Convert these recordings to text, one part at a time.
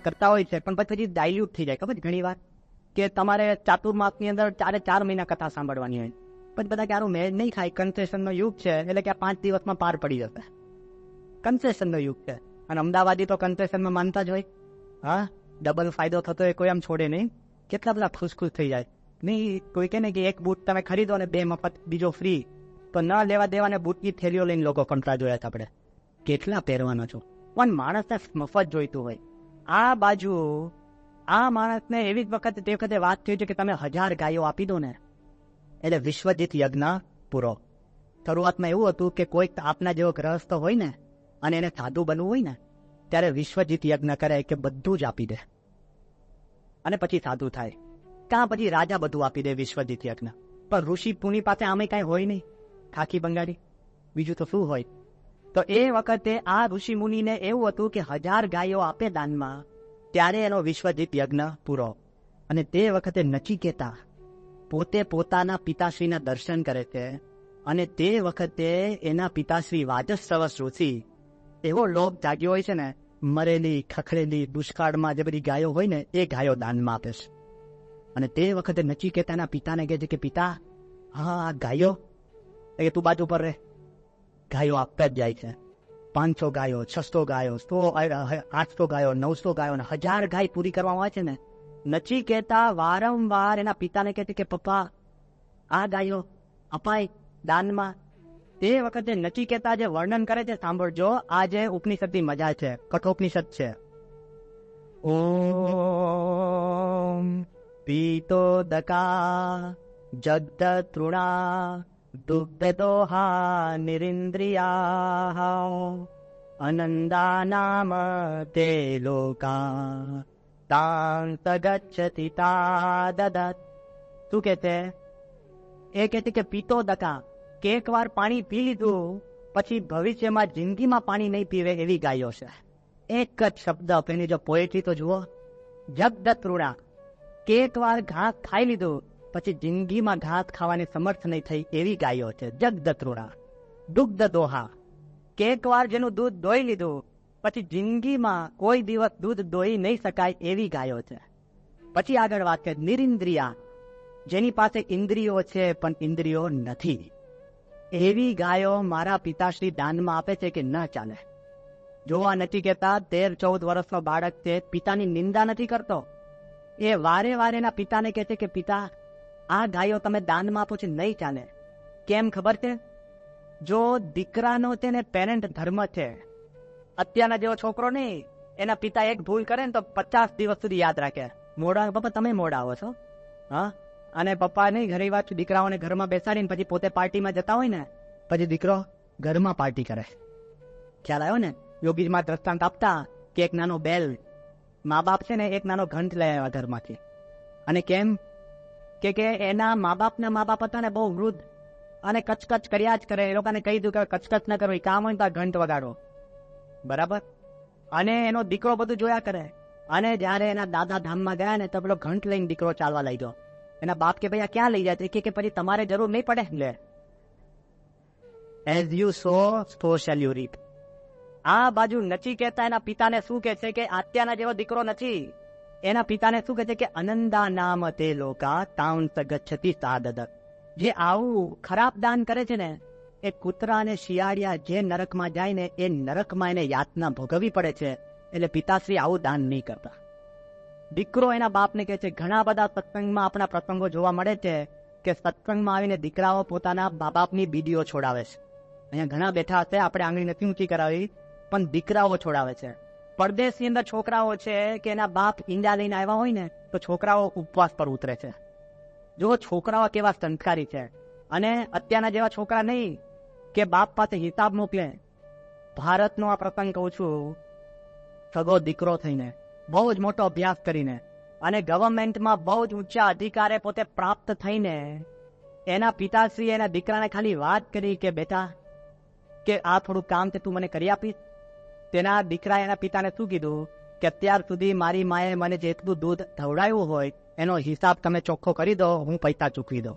કરતા હોય છે, પણ પછી ડાયલ્યુટ થઈ જાય. ખબર છે ઘણી વાર કે તમારે ચાતુર્માસની અંદર 4 મહિના કથા સાંભળવાની હોય, પછી બધા કે આરું મેળ નહીં ખાય, કન્સેશનનો યુગ છે, એટલે કે 5 દિવસમાં પાર પડી જશે. કન્સેશનનો યુગ છે, અને અમદાવાદી તો કન્સેશનમાં માનતા જ હોય. હા, ડબલ ફાયદો થતો હોય કોઈ આમ છોડે નહીં. કેટલા બધા ખુશ થઈ જાય. નહીં કોઈ કહે ને કે એક બૂટ તમે ખરીદો ને 2 મફત બીજો ફ્રી, તો ન લેવા દેવાને બૂટની થેલીઓ લઈને લોકો કંટાળા જોયા હતા આપણે. કેટલા પહેરવાનો છો, પણ માણસને મફત જોઈતું હોય. આ બાજુ આ માણસને એવી જ વખતે વાત થઈ છે કે તમે 1000 ગાયો આપી દો ને એટલે વિશ્વજીત યજ્ઞ પૂરો. શરૂઆતમાં એવું હતું કે કોઈક આપના જેવો ગ્રહસ્થ હોય ને અને એને સાધુ બનવું હોય ને ત્યારે વિશ્વજીત યજ્ઞ કરે કે બધું જ આપી દે અને પછી સાધુ થાય. કાં પછી રાજા બધું આપી દે વિશ્વજીત યજ્ઞ. પણ ઋષિ પુની પાસે આમે કાંઈ હોય નહીં, ખાખી બંગાળી, બીજું તો શું હોય. તો એ વખતે આ ઋષિ મુનિને એવું હતું કે 1000 ગાયો આપે દાનમાં ત્યારે એનો વિશ્વજીત યજ્ઞ પૂરો. અને તે વખતે નચિકેતા પોતે પોતાના પિતાશ્રીના દર્શન કરે છે, અને તે વખતે એના પિતાશ્રી વાજસ્રવ ઋષિ એવો લોભ જાગ્યો હોય છે ને, મરેલી ખખડેલી દુષ્કાળમાં જે બધી ગાયો હોય ને એ ગાયો દાનમાં આપે છે. અને તે વખતે નચિકેતાના પિતાને કહે છે કે પિતા, હા આ ગાયો, એ તું બાજુ પર રહે. ગાયો આપતા જ જાય છે. 500 ગાયો, 600 ગાયો, 100, 800 ગાયો, 900 ગાયો, 1000 ગાય પૂરી કરવામાં આવે છે ને. નચિકેતા વારંવાર એના પિતાને કહે છે કે પપ્પા આ ગાયો અપાય દાનમાં. તે વખતે નચિકેતા જે વર્ણન કરે છે સાંભળજો, આ જે ઉપનિષદની મજા છે, કઠોપનિષદ છે. ઓમ પીતોદકા જગદતૃણા દુગ્ધદોહા નિરિન્દ્રિયા અનંદા નામ તે લોકા તાં સગચ્છતિ તા દદત. શું કે છે? એ કહે છે કે પીતોદકા, કે એકવાર પાણી પી લીધું પછી ભવિષ્યમાં જિંદગીમાં પાણી નહીં પીવે એવી ગાયો છે. એક જ શબ્દ એની જો પોએટ્રી તો જુઓ. જગદતૃણા, કે એકવાર ઘાસ ખાઈ લીધું પછી જિંદગીમાં ઘાસ ખાવાની સમર્થ નહીં થઈ એવી ગાયો છે જગદતૃણા. દુગ્ધ દોહા, કે એકવાર જેનું દૂધ દોઈ લીધું પછી જિંદગીમાં કોઈ દિવસ દૂધ દોઈ નહીં શકાય એવી ગાયો છે. પછી આગળ વાત છે નિરિન્દ્રિયા, જેની પાસે ઇન્દ્રિયો છે પણ ઇન્દ્રિયો નથી, એવી ગાયો મારા પિતાશ્રી દાનમાં આપે છે કે ન ચાલે. જોવા નથી કહેતા 13-14 વર્ષનો બાળક છે, પિતાની નિંદા નથી કરતો. એ વારે વારે એના પિતાને કહે છે કે પિતા આ ગાયો તમે દાનમાં આપો છો, નહીં ચાલે. કેમ ખબર છે? જો દીકરાનો છે ને પેરેન્ટ ધર્મ છે. અત્યારના જેવો છોકરો નહીં, એના પિતા એક ભૂલ કરે ને તો 50 દિવસ સુધી યાદ રાખે. મોડા પપ્પા તમે મોડા આવો છો. હા, અને પપ્પા નહીં ઘણી વાર દીકરાઓને ઘરમાં બેસાડીને પછી પોતે પાર્ટીમાં જતા હોય ને પછી દીકરો ઘરમાં પાર્ટી કરે. ખ્યાલ આવ્યો ને? યોગીમાં દ્રષ્ટાંત આપતા કે એક નાનો બેલ, મા બાપ છે ને એક નાનો ઘંટ લઈ આવ્યા ઘરમાંથી. અને કેમ કે એના મા બાપ હતા ને બહુ વૃદ્ધ અને કચકચ કર્યા જ કરે. એ લોકોને કહી દીધું કે કચકચ ન કરો, કામ હોય તો ઘંટ વગાડો, બરાબર. અને એનો દીકરો બધું જોયા કરે. અને જયારે એના દાદા ધામમાં ગયા ને તો પેલો ઘંટ લઈને દીકરો ચાલવા લાગ્યો. એના બાપ કે ભાઈ આ ક્યાં લઈ જાય? કે પછી તમારે જરૂર નહીં પડે. લે, as you sow shall you reap. આ બાજુ નચિકેતા એના પિતાને શું કહે છે કે અત્યારના જેવો દીકરો નથી. એના પિતાને શું કહે છે કે અનંદા નામ તે લોકા તાંસ ગચ્છતિ સાદદ. જે આવું ખરાબ દાન કરે છે ને એ કૂતરા અને શિયાળિયા જે નરકમાં જાય ને એ નરકમાં એને યાતના ભોગવવી પડે છે. એટલે પિતાશ્રી આવું દાન નહીં કરતા. દીકરો એના બાપને કહે છે, ઘણા બધા સત્સંગમાં આપણા પ્રસંગો જોવા મળે છે કે સત્સંગમાં આવીને દીકરાઓ પોતાના મા બાપની બીડીઓ છોડાવે છે. અહીંયા ઘણા બેઠા હશે, આપણે આંગળી નથી ઊંચી કરાવી, પણ દીકરાઓ છોડાવે છે. પરદેશની અંદર છોકરાઓ છે કે એના બાપ ઈંડા લઈને આવ્યા હોય ને તો છોકરાઓ ઉપવાસ પર ઉતરે છે. જો છોકરાઓ કેવા સંસ્કારી છે. અને અત્યારના જેવા છોકરા નહીં કે બાપ પાસે હિસાબ મોકલે. ભારતનો આ પ્રસંગ કહું છું, સગો દીકરો થઈને બહુ જ મોટો અભ્યાસ કરીને અને ગવર્મેન્ટમાં બહુ જ ઊંચા અધિકારે પોતે પ્રાપ્ત થઈને એના પિતાશ્રી એના દીકરાને ખાલી વાત કરી કે બેટા કે આ થોડું કામ છે તું મને કરી આપીશ. તેના દીકરા એના પિતાને શું કીધું કે અત્યાર સુધી મારી માએ મને જેટલું દૂધ ધવડાવ્યું હોય એનો હિસાબ તમે ચોખ્ખો કરી દો, હું પૈસા ચૂકવી દો.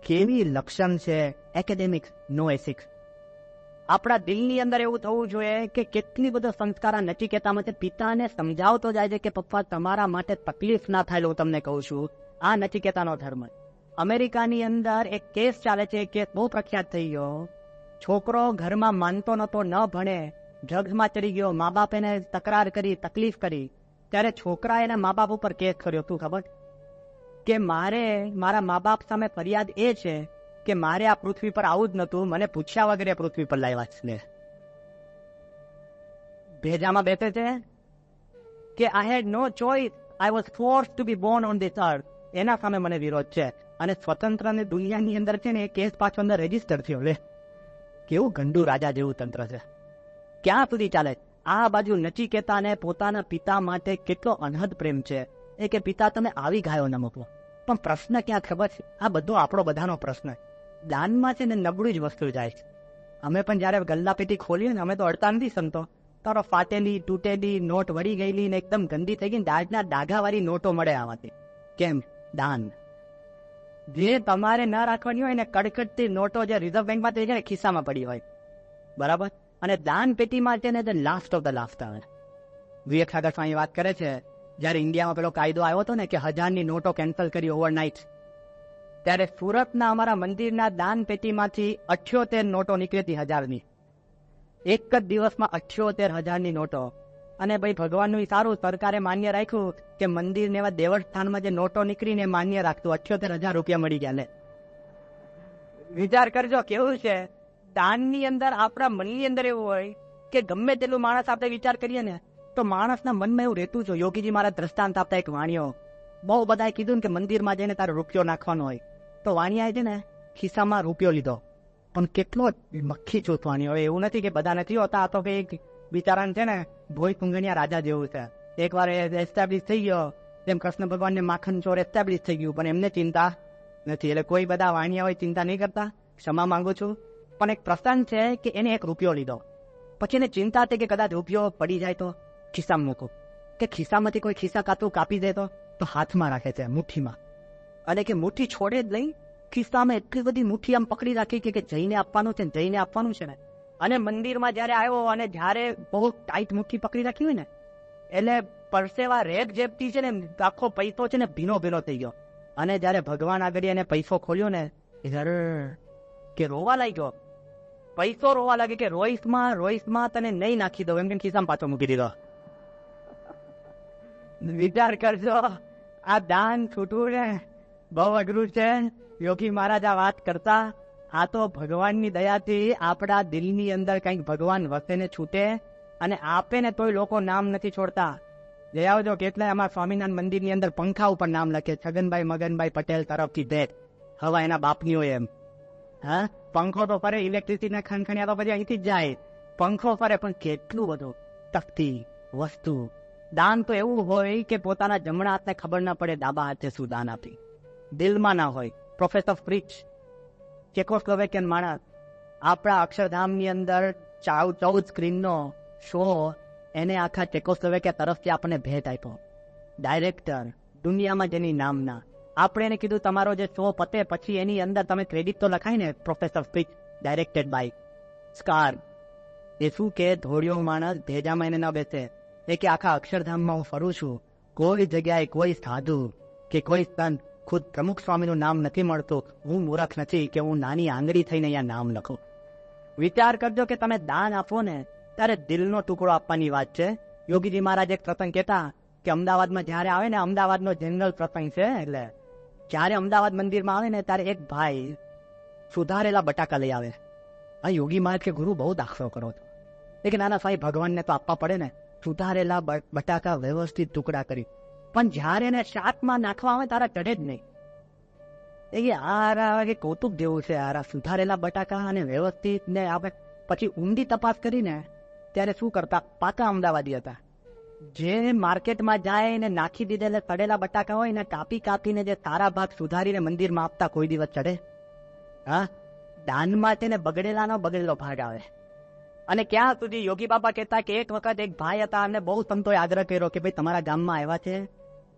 કેવી લક્ષણ છે એકેડેમિક્સ નો એથિક્સ. આપણા દિલની અંદર એવું થવું જોઈએ કે કેટલી બધો સંસ્કાર આ નચિકેતામાં છે. પિતાને સમજાવતો જાય છે કે પપ્પા તમારા માટે તકલીફ ના થાય, હું તમને કહું છું. આ નચિકેતાનો ધર્મ. અમેરિકાની અંદર એક કેસ ચાલે છે, કેસ બહુ પ્રખ્યાત થઈ ગયો. છોકરો ઘરમાં માનતો નતો, ન ભણે, ડ્રગ્સમાં ચડી ગયો. મા બાપ એને તકરાર કરી, તકલીફ કરી, ત્યારે છોકરાએ એના મા બાપ ઉપર કેસ કર્યો. તું ખબર કે મારે મારા મા બાપ સામે ફરિયાદ એ છે કે મારે આ પૃથ્વી પર આવું જ નતું, મને પૂછ્યા વગર પૃથ્વી પર લાવ્યા છે. ભેજામાં બેસે છે કે I had no choice, I was forced to be born on this earth. એના સામે મને વિરોધ છે. અને સ્વતંત્રની દુનિયાની અંદર છે ને એ કેસ પાછો અંદર રજીસ્ટર થયો. લે, કેવું ગંડુ રાજા જેવું તંત્ર છે. ક્યાં સુધી ચાલે? આ બાજુ નચિકેતાને પોતાના પિતા માટે કેટલો અનહદ પ્રેમ છે. એ કે પિતા તમે આવી ગાયો ન મૂકો. પણ પ્રશ્ન ક્યાં ખબર છે? આ બધો આપણો બધાનો પ્રશ્ન. દાનમાં છે ને નબળું જ વસ્તુ જાય છે. અમે પણ જયારે ગલ્લા પેટી ખોલીએ ને, અમે તો અડતા નથી સંતો. તારો ફાટેલી, તૂટેલી, નોટ વળી ગયેલી ને એકદમ ગંદી થઈ ગઈ, દાજના ડાઘાવાળી નોટો મળે આમાંથી. કેમ? દાન. જે તમારે ન રાખવાની હોય ને, કડકડતી નોટો જે રિઝર્વ બેંકમાં થઈ જાય ખિસ્સામાં પડી હોય, બરાબર. અને દાન પેટીમાં છે ને લાસ્ટ ઓફ ધ લાસ્ટ આવે. વિવેકાનંદ સ્વામી વાત કરે છે, જયારે ઇન્ડિયામાં પેલો કાયદો આવ્યો હતો ને કે 1000ની નોટો કેન્સલ કરી ઓવરનાઇટ, ત્યારે સુરતના અમારા મંદિરના દાન પેટીમાંથી 78 નોટો નીકળી હતી 1000ની. એક જ દિવસમાં 78,000ની નોટો. અને ભાઈ ભગવાનનું સારું, સરકારે માન્ય રાખ્યું કે મંદિરને એવા દેવસ્થાનમાં જે નોટો નીકળીને માન્ય રાખતું. 78,000 રૂપિયા મળી ગયા. લે, વિચાર કરજો કેવું છે. દાનની અંદર આપણા મનની અંદર એવું હોય કે ગમે તેટલું માણસ આપણે વિચાર કરીએ ને તો માણસના મનમાં એવું રહેતું છે. યોગીજી મારા દ્રષ્ટાંત આપતા એક વાણિયો, બહુ બધાએ કીધું ને કે મંદિરમાં જઈને તારે રૂપિયો નાખવાનો હોય, તો વાણિયાએ છે ને ખિસ્સામાં રૂપિયો લીધો, પણ કેટલો મક્ખી ચૂથવાની હોય. એવું નથી કે બધા નથી હોતા. આ તો કઈક બિચારાને છે ને ભોય કુંગણિયા રાજા જેવું છે. એકવાર એસ્ટાબ્લિશ થઈ ગયો, તેમ કૃષ્ણ ભગવાનને માખણ ચોર એસ્ટાબ્લિશ થઈ ગયું, પણ એમને ચિંતા નથી. એટલે કોઈ બધા વાણિયા હોય ચિંતા નહીં કરતા, ક્ષમા માંગુ છું. પણ એક પ્રસંગ છે કે એને એક રૂપિયો લીધો, પછી એને ચિંતા હતી કે કદાચ રૂપિયો પડી જાય તો ખિસ્સામાં મૂકો, કે ખિસ્સામાંથી કોઈ ખિસ્સા કાતું કાપી દે તો હાથમાં રાખે છે, મુઠ્ઠીમાં. અને કે મુઠ્ઠી છોડે જ નહીં, ખિસ્સામાં એટલી બધી મુઠ્ઠી આમ પકડી રાખી કે જઈને આપવાનું છે, જઈને આપવાનું છે ને. અને મંદિરમાં જયારે આવ્યો અને જયારે બહુ ટાઈટ મુઠ્ઠી પકડી રાખી હોય ને, એટલે પરસેવા રેગ જેપતી છે ને, આખો પૈસો છે ને ભીનો ભીનો થઈ ગયો. અને જયારે ભગવાન આગળ એને પૈસો ખોલ્યો ને, કે રોવા લાગ્યો. પૈસો રોવા લાગે કે રોઈસમાં તને નહીં નાખી દઉં, એમ કે ખિસ્સામાં પાછો મૂકી દીધો. વિચાર કરજો, આ દાન છૂટવું ને બહુ અઘરું છે. યોગી મહારાજ આ વાત કરતા, આ તો ભગવાનની દયાથી આપણા દિલની અંદર કંઈક ભગવાન વસે ને છૂટે અને આપે ને તોય લોકો નામ નથી છોડતા. જઈ આવજો, કેટલાય અમારા સ્વામિનારાયણ મંદિરની અંદર પંખા ઉપર નામ લખે, છગનભાઈ મગનભાઈ પટેલ તરફથી ભેટ. હવા એના બાપની હોય એમ. હા, પંખો તો ફરે, ઇલેક્ટ્રિસિટીના ખણખણિયા તો પછી અહીંથી જ જાય. પંખો ફરે, પણ કેટલું બધું તકતી વસ્તુ. દાન તો એવું હોય કે પોતાના જમણા હાથને ખબર ના પડે ડાબા હાથે શું દાન આપી, દિલમાં ના હોય. પ્રોફેસર ફ્રિચ, ચેકોસ્લોવેકિયન માણસ, આપણા અક્ષરધામની અંદર 14 સ્ક્રીનનો શો એને આખા ચેકોસ્લોવેકિયા તરફથી આપણને ભેટ આપ્યો. ડાયરેક્ટર, દુનિયામાં જેની નામના. આપણે એને કીધું તમારો જે શો પતે પછી એની અંદર તમે ક્રેડિટ તો લખાય ને, પ્રોફેસર ફ્રિચ ડાયરેક્ટેડ બાય સ્કાર. એ શું કે ધોળિયો માણસ ભેજામાં એને ન બેસે. એ કે આખા અક્ષરધામમાં હું ફરું છું, કોઈ જગ્યાએ કોઈ સાધુ કે કોઈ સંત, ખુદ પ્રમુખ સ્વામીનું નામ નથી મળતું. હું મૂર્ખ નથી કે હું નાની આંગળી થઈને અહીંયા નામ લખું. વિચાર કરજો કે તમે દાન આપો ને ત્યારે દિલનો ટુકડો આપવાની વાત છે. યોગીજી મહારાજ એક પ્રસંગ કહેતા કે અમદાવાદમાં જયારે આવે ને, અમદાવાદનો જનરલ પ્રસંગ છે, એટલે જયારે અમદાવાદ મંદિરમાં આવે ને ત્યારે એક ભાઈ સુધારેલા બટાકા લઈ આવે. આ યોગી મહારાજ કે ગુરુ બહુ દાખલો કરો છો. કે નાના સાહેબ ભગવાનને તો આપવા પડે ને. સુધારેલા બટાકા વ્યવસ્થિત ટુકડા કરી, પણ જયારે એને શાકમાં નાખવા આવે તારા ચડે જ નહીં. એ આરા કે કૌતુક જેવું છે. આરા સુધારેલા બટાકા અને વ્યવસ્થિત ને આપણે પછી ઊંડી તપાસ કરીને ત્યારે શું કરતા, પાકા અમદાવાદી હતા. જે માર્કેટમાં જાય ને નાખી દીધેલા તળેલા બટાકા હોય ને કાપીને જે સારા ભાગ સુધારીને મંદિરમાં આપતા, કોઈ દિવસ ચડે? હા, દાનમાં તેને બગડેલો ભાગ આવે. અને ક્યાં સુધી યોગી બાબા કહેતા કે એક વખત એક ભાઈ હતા અને બહુ સંતોએ આગ્રહ કર્યો કે ભાઈ તમારા ગામમાં આવ્યા છે,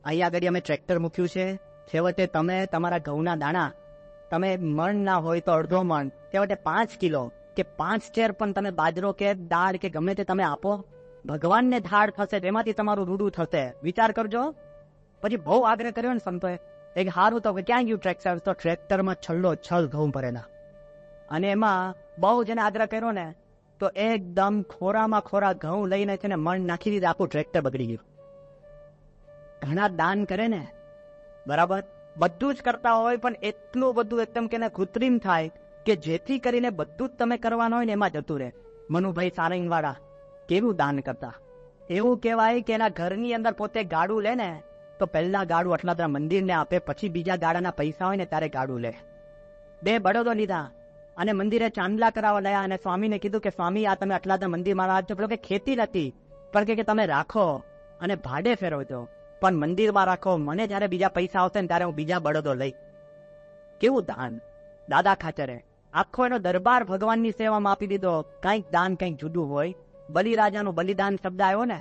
અહીંયા આગળ અમે ટ્રેક્ટર મૂક્યું છે, છેવટે તમે તમારા ઘઉંના દાણા તમે મણ ના હોય તો અડધો મણ, છેવટે 5 કિલો કે 5 ચેર પણ તમે બાજરો કે દાળ કે ગમે તે તમે આપો, ભગવાનને ધાડ થશે, તેમાંથી તમારું રૂડું થશે. વિચાર કરજો. પછી બહુ આગ્રહ કર્યો ને સંતોએ, એક હારું તો કે ક્યાં ગયું ટ્રેક્ટર? તો ટ્રેક્ટરમાં છલ્લો છલ ઘઉં ભરેલા. અને એમાં બહુ જેને આગ્રહ કર્યો ને તો એકદમ ખોરામાં ખોરા ઘઉં લઈને છે ને મણ નાખી દીધા, આખું ટ્રેક્ટર બગડી ગયું. ઘણા દાન કરે ને, બરાબર, બધું જ કરતા હોય, પણ એટલું બધું એકદમ કે કૃત્રિમ થાય કે જેથી કરીને બધું જ તમે કરવાનું હોય ને એમાં જતું રહે. મનુભાઈ સારંગવાળા કેવું દાન કરતા. એવું કહેવાય કે એના ઘરની અંદર પોતે ગાડું લે ને તો પહેલા ગાડું આટલા મંદિરને આપે, પછી બીજા ગાડાના પૈસા હોય ને ત્યારે ગાડું લે. 2 બળદો લીધા અને મંદિરે ચાંદલા કરાવવા લાયા અને સ્વામીને કીધું કે સ્વામી આ તમે આટલા મંદિર મારા પેલો કે ખેતી નથી, પણ કે તમે રાખો અને ભાડે ફેરવજો, પણ મંદિરમાં રાખો, મને જયારે બીજા પૈસા આવશે ને ત્યારે હું બીજા બળદો લઈ. કેવું દાન! દાદા ખાચરે આખો એનો દરબાર ભગવાનની સેવામાં આપી દીધો. કંઈક દાન કંઈક જુદું હોય. બલિરાજાનું બલિદાન શબ્દ આવ્યો ને,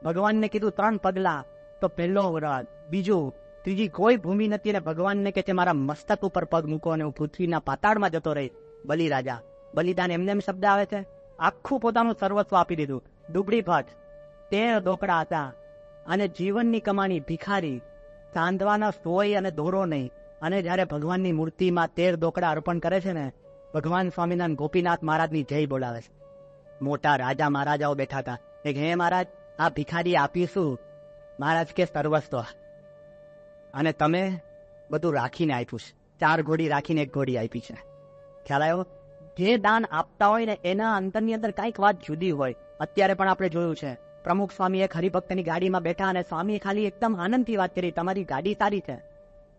ભગવાનને કીધું 3 પગલા, તો પહેલો વ્રત, બીજું, ત્રીજી કોઈ ભૂમિ નથી, અને ભગવાનને કે છે મારા મસ્તક ઉપર પગ મૂકો અને હું પૃથ્વીના પાતાળમાં જતો રહી. બલિરાજા બલિદાન એમને એમ શબ્દ આવે છે, આખું પોતાનું સર્વસ્વ આપી દીધું. દુબળી ભટ્ટ 13 ડોકડા હતા અને જીવનની કમાણી ભિખારી, સાંધવાના સોય અને દોરો નહીં. અને જયારે ભગવાનની મૂર્તિમાં 13 ડોકડા અર્પણ કરે છે ને, ભગવાન સ્વામિનારાયણ ગોપીનાથ મહારાજની જય બોલાવે છે. મોટા રાજા મહારાજાઓ બેઠા હતા. એક હે મહારાજ, આ ભિખારી આપીશું. મહારાજ કે સર્વસ્વ, અને તમે બધું રાખીને આપ્યું છે. 4 ઘોડી રાખીને 1 ઘોડી આપી છે. ખ્યાલ આવ્યો? જે દાન આપતા હોય ને એના અંતરની અંદર કંઈક વાત જુદી હોય. અત્યારે પણ આપણે જોયું છે, પ્રમુખ સ્વામી એક હરિભક્તની ગાડીમાં બેઠા અને સ્વામી ખાલી એકદમ આનંદથી વાત કરી, તમારી ગાડી સારી છે.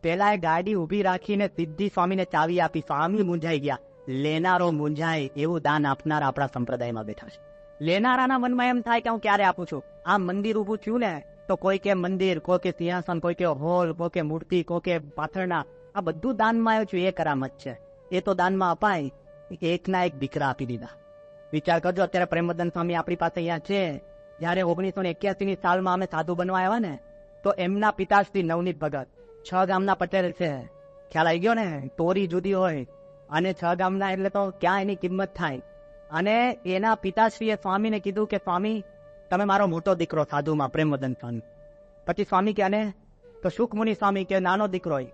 પેલા એ ગાડી ઉભી રાખીને સીધી સ્વામીને ચાવી આપી. સ્વામી મૂંઝાઈ ગયા. લેનારો મૂંઝાય એવું દાન આપનાર આપણા સંપ્રદાયમાં બેઠા છે. લેનારાના મનમાં એમ થાય કે હું ક્યારે આપું છું. આ મંદિર ઊભું થયું ને તો કોઈ કે મંદિર, કોઈ કે સિંહાસન, કોઈ કે હોલ, કોઈ કે મૂર્તિ, કોઈ કે પાથરણા, આ બધું દાનમાં આવ્યું છે. એ કરામત છે, એ તો દાનમાં અપાય. એકના એક દીકરા આપી દીધા. વિચાર કરજો, અત્યારે પ્રેમવદન સ્વામી આપણી પાસે અહીંયા છે. જયારે 1981ની સાલમાં અમે સાધુ બનવા આવ્યા ને, તો એમના પિતાશ્રી નવનીત ભગત 6 ગામના પટેલ છે. ખ્યાલ આવી ગયો ને? તોરી જુદી હોય અને 6 ગામના એટલે તો ક્યાં એની કિંમત થાય. અને એના પિતાશ્રીએ સ્વામીને કીધું કે સ્વામી તમે મારો મોટો દીકરો સાધુમાં, પ્રેમવદન સ્વામી. પછી સ્વામી કે અને તો સુખમુનિ સ્વામી કે નાનો દીકરો હોય.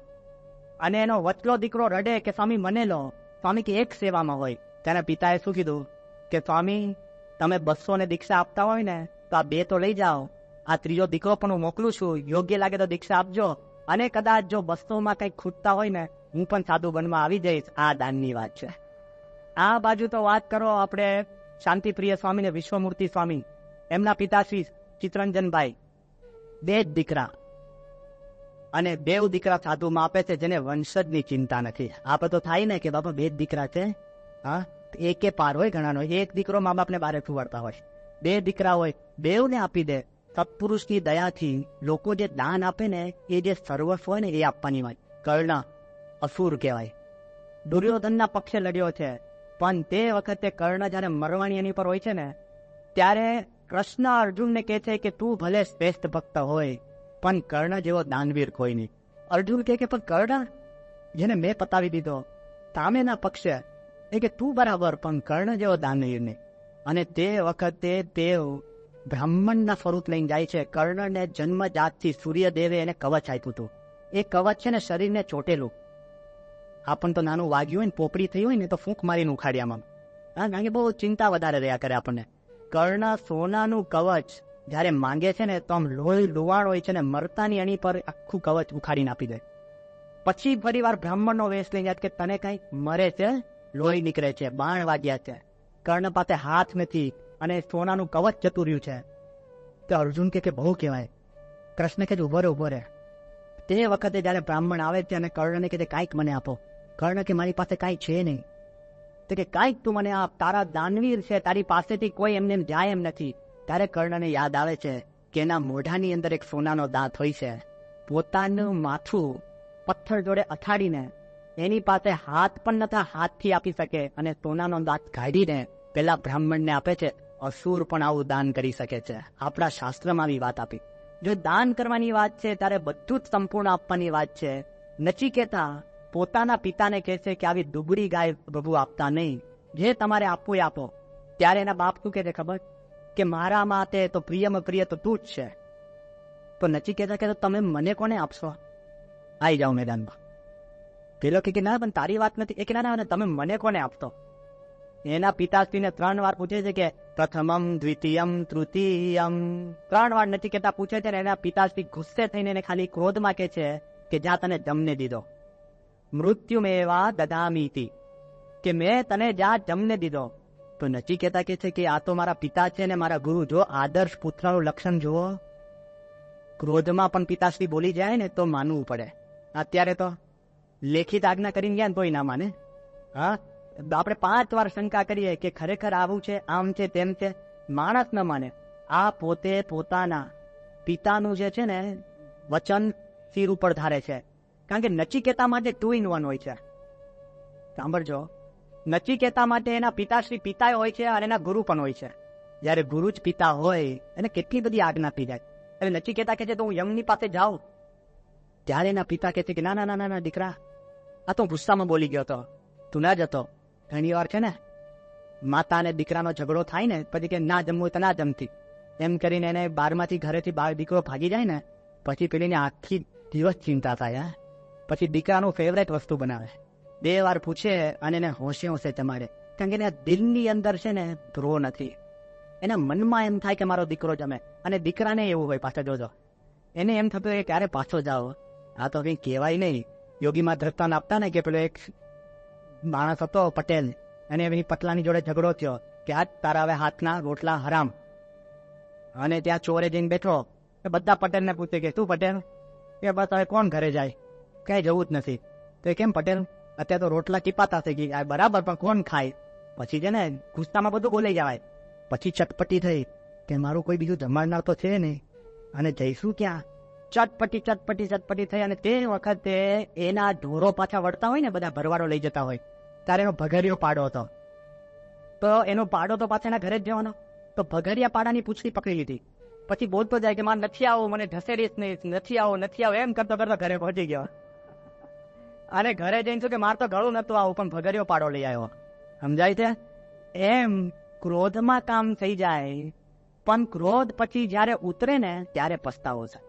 અને એનો વચલો દીકરો રડે કે સ્વામી મને લો. સ્વામી કે એક સેવામાં હોય. તેના પિતાએ શું કીધું કે સ્વામી તમે 200 ને દીક્ષા આપતા હોય ને તો આ 2 તો લઈ જાઓ, આ ત્રીજો દીકરો પણ હું મોકલું છું, યોગ્ય લાગે તો દીક્ષા આપજો. અને કદાચ જો 200માં કંઈક ખૂટતા હોય ને હું પણ સાધુ બનવા આવી જઈશ. આ દાનની વાત છે. આ બાજુ તો વાત કરો આપણે શાંતિપ્રિય સ્વામી ને વિશ્વમૂર્તિ સ્વામી, એમના પિતાશ્રી ચિત્તરંજનભાઈ, 2 જ દીકરા અને 2 દીકરા સાધુમાં આપે છે, જેને વંશજની ચિંતા નથી. આપણે તો થાય ને કે બાપા 2 જ દીકરા છે, હા, એકે પાર હોય ઘણાનો. એક દીકરો મા બાપને બારે ફુવાડતા હોય, 2 દીકરા હોય, 2ને આપી દે. સત્પુરુષની દયાથી લોકો જે દાન આપે ને એ જે સર્વસ્વ હોય ને એ આપવાની વાત. કર્ણ અસુર કહેવાય, દુર્યોધનના પક્ષે લડ્યો છે, પણ તે વખતે કર્ણ જયારે મરવાણી એની પર હોય છે ને ત્યારે કૃષ્ણ અર્જુનને કહે છે કે તું ભલે શ્રેષ્ઠ ભક્ત હોય પણ કર્ણ જેવો દાનવીર કોઈ નહીં. અર્જુન કહે કે પણ કર્ણ જેને મેં પતાવી દીધો સામેના પક્ષે, એ કે તું બરાબર પણ કર્ણ જેવો દાનવીર નહીં. અને તે વખતે તે બ્રાહ્મણના સ્વરૂપ લઈને જાય છે. કર્ણને જન્મજાતથી સૂર્યદેવે એને કવચ આપ્યું હતું. એ કવચ છે ને શરીરને ચોટેલું. આપણને તો નાનું વાગ્યું હોય ને, પોપડી થઈ હોય ને તો ફૂંક મારીને ઉખાડ્યામાં. હા, કારણ કે બહુ ચિંતા વધારે રહ્યા કરે આપણને. કર્ણ સોનાનું કવચ જયારે માંગે છે ને તો આમ લોહી લુવાણ હોય છે ને, મરતાની અણી પર આખું કવચ ઉખાડીને આપી દે. પછી ફરી વાર બ્રાહ્મણનો વેશ લઈ જાય કે તને કઈ મરે છે, લોહી નીકળે છે, બાણ વાગ્યા છે, કર્ણ પાસે હાથ નથી અને સોનાનું કવચ જતું રહ્યું છે. તો અર્જુન કે બહુ કહેવાય. કૃષ્ણ કે ઉભો રે ઉભો રે. તે વખતે જયારે બ્રાહ્મણ આવે છે અને કર્ણને કે કાંઈક મને આપો. કર્ણ કે મારી પાસે કાંઈ છે નહીં. તો કે કાંઈક તું મને આપ, તારા દાનવીર છે, તારી પાસેથી કોઈ એમને જાય એમ નથી. ત્યારે કર્ણને યાદ આવે છે કે એના મોઢાની અંદર એક સોનાનો દાંત હોય છે. પોતાનું માથું પથ્થર જોડે અથાડીને, એની પાસે હાથ પણ નતા હાથથી આપી શકે અને સોનાનો દાંત કાઢીને પેલા બ્રાહ્મણને આપે છે. અસુર પણ આવું દાન કરી શકે છે. આપણા શાસ્ત્રમાં આવી વાત આપી. જો દાન કરવાની વાત છે ત્યારે બધું જ સંપૂર્ણ આપવાની વાત છે. નચિકેતા પોતાના પિતાને કહે છે કે આવી દુબળી ગાય પ્રભુ આપતા નહીં, જે તમારે આપવું એ આપો. ત્યારે એના બાપ શું કહે છે ખબર? કે મારા માટે તો પ્રિયમાં પ્રિય તો તું જ છે. તો નચિકેતા કે તમે મને કોને આપશો? આવી જાઓ મેદાનમાં. પેલો કે ના પણ તારી વાત નથી. એ કે ના તમે મને કોને આપતો? એના પિતાશ્રીને 3 વાર પૂછે છે કે પ્રથમમ દ્વિતીયમ તૃતીયમ. 3 વાર નચિકેતા પૂછે છે ને એના પિતાશ્રી ગુસ્સે થઈને એને ખાલી ક્રોધમાં કહે છે કે જ્યાં તને જમને દીધો. મૃત્યુમેવા દદામીતિ, કે મેં તને જ્યાં જમને દીધો. તો નચિકેતા કહે છે કે આ તો મારા પિતા છે ને મારા ગુરુ. જો આદર્શ પુત્રનું લક્ષણ જુઓ. ક્રોધમાં પણ પિતાશ્રી બોલી જાય ને તો માનવું પડે. અત્યારે તો લેખિત આજ્ઞા કરીને ગયા ને તોય ના માને. હા, આપણે 5 વાર શંકા કરીએ કે ખરેખર આવું છે, આમ છે, તેમ છે, માણસ ન માને. આ પોતે પોતાના પિતાનું જે છે ને વચન શિર ઉપર ધારે છે. કારણ કે નચિકેતા માટે 2 in 1 હોય છે. સાંભળજો, નચિકેતા માટે એના પિતાશ્રી પિતા હોય છે અને એના ગુરુ પણ હોય છે. જયારે ગુરુ જ પિતા હોય એને કેટલી બધી આજ્ઞા આપી જાય. એટલે નચિકેતા કહે છે તો હું યમની પાસે જાઉં. ત્યારે એના પિતા કહે છે કે ના ના ના ના દીકરા, આ તો ગુસ્સામાં બોલી ગયો હતો, તું ના જતો. ઘણી વાર છે ને માતા અને દીકરાનો ઝઘડો થાય ને પછી કે ના જમવું તો ના જમતી, એમ કરીને એને 12માંથી ઘરેથી દીકરો ભાગી જાય ને પછી પેલીને આખી દિવસ ચિંતા થાય. પછી દીકરાનું ફેવરેટ વસ્તુ બનાવે, 2 વાર પૂછે અને એને હોશે હોશે જમાડે. કારણ કે એના દિલની અંદર છે ને ધ્રો નથી. એના મનમાં એમ થાય કે મારો દીકરો જમે. અને દીકરાને એવું હોય પાછા જોજો, એને એમ થતું કે ક્યારે પાછો જાઓ. આ તો કંઈ કહેવાય નહીં. યોગીમાં દ્રષ્ટાંત આપતા ને કે પેલો એક માણસ હતો પટેલ, અને એની પટલાની જોડે ઝઘડો થયો કે આજ તારા હવે હાથના રોટલા હરામ. અને ત્યાં ચોરે જઈને બેઠો. બધા પટેલને પૂછે કે તું પટેલ? કે બસ હવે કોણ ઘરે જાય, કઈ જવું જ નથી. તો એ કેમ પટેલ, અત્યારે તો રોટલા ચીપાતા થઈ ગઈ. બરાબર, પણ કોણ ખાય? પછી છે ને ગુસ્સામાં બધું બોલાઈ જવાય. પછી ચટપટી થઈ કે મારું કોઈ બીજું જમાડનાર તો છે નહીં, અને જઈશું ક્યાં? ચટપટી ચટપટી ચટપટી થઈ. અને તે વખતે એના ઢોરો પાછા વળતા હોય ને, બધા ભરવાડો લઈ જતા હોય, ત્યારે એનો ભગરિયો પાડો હતો. તો એનો પાડો તો પાછા એના ઘરે જ જવાનો. તો ભગરિયા પાડાની પૂંછડી પકડી લીધી. પછી બોલતો જાય કે મારે નથી આવું, મને ઢસેડીશ નહીં, નથી આવો એમ કરતો કરતો ઘરે પહોંચી ગયો. અને ઘરે જઈને શું કે મારે તો ગળું નતું આવું, પણ ભગરિયો પાડો લઈ આવ્યો. સમજાય છે? એમ ક્રોધમાં કામ થઈ જાય, પણ ક્રોધ પછી જયારે ઉતરે ને ત્યારે પસ્તાવો છે.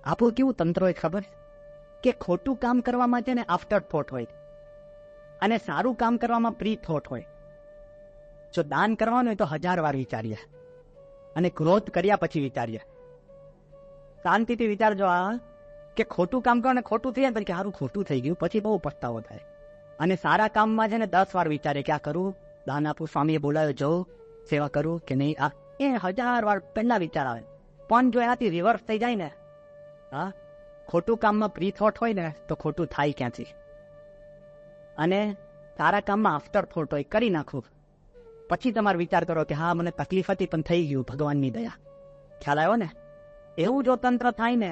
આપણું કેવું તંત્ર હોય ખબર કે ખોટું કામ કરવામાં છે ને આફ્ટર થોટ હોય, અને સારું કામ કરવામાં પ્રી થોટ હોય. જો દાન કરવાનું હોય તો 1000 વાર વિચારીએ, અને ક્રોધ કર્યા પછી વિચારીએ. શાંતિથી વિચારજો આ કે ખોટું કામ કરો ને ખોટું થઈ જાય પછી કે સારું ખોટું થઈ ગયું, પછી બહુ પસ્તાવો થાય. અને સારા કામમાં છે ને 10 વાર વિચારે કે આ કરું, દાન આપું, સ્વામીએ બોલાવ્યો જવું, સેવા કરું કે નહીં. આ એ 1000 વાર પહેલા વિચાર આવે. પણ જો એનાથી રિવર્સ થઈ જાય ને, હા, ખોટું કામમાં પ્રી થોટ હોય ને તો ખોટું થાય ક્યાંથી. અને સારા કામમાં આફ્ટર થોટ હોય, કરી નાખું, પછી તમારે વિચાર કરો કે હા મને તકલીફ હતી પણ થઈ ગયું, ભગવાનની દયા. ખ્યાલ આવ્યો ને? એવું જો તંત્ર થાય ને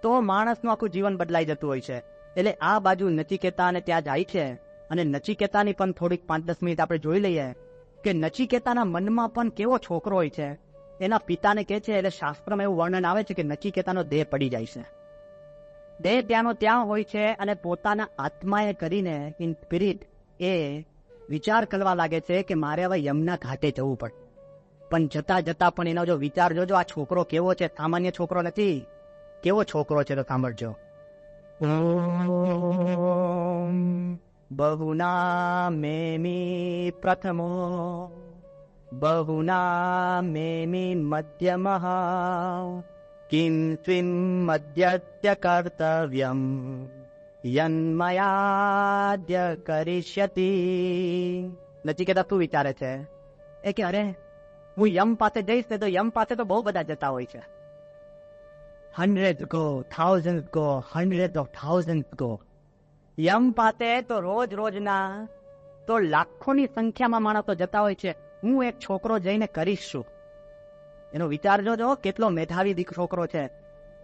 તો માણસનું આખું જીવન બદલાઈ જતું હોય છે. એટલે આ બાજુ નચિકેતાને ત્યાં જાય છે. અને નચિકેતાની પણ થોડીક 5-10 મિનિટ આપણે જોઈ લઈએ કે નચિકેતાના મનમાં પણ કેવો છોકરો હોય છે. એના પિતાને કહે છે, એટલે શાસ્ત્રમાં એવું વર્ણન આવે છે કે નચિકેતાનો દેહ પડી જાય છે. દેહ ત્યાંનો ત્યાં હોય છે, અને પોતાના આત્માએ કરીને ઇન સ્પિરિટ એ વિચાર કરવા લાગે છે કે મારે હવે યમના ઘાટે જવું પડે. પણ જતા જતા પણ એનો જો વિચાર જોજો, આ છોકરો કેવો છે, સામાન્ય છોકરો નથી. કેવો છોકરો છે તો સાંભળજો. બહુના મેમી પ્રથમો, બહુના મેમી મધ્યમઃ, કિમ સ્વિમ મધ્યસ્ય કર્તવ્યમ યન્મયાદ્ય કરિષ્યતિ. નચિકેતા શું વિચારે છે? એ કે અરે હું યમ પાસે જઈશ ને તો યમ પાસે તો બહુ બધા જતા હોય છે. 100 go, 1000 go, 100 of 1000 go. Yama પાસે તો રોજના તો લાખોની સંખ્યામાં માણસો જતા હોય છે. હું એક છોકરો જઈને કરીશ શું? એનો વિચાર જોજો કેટલો મેધાવી છોકરો છે.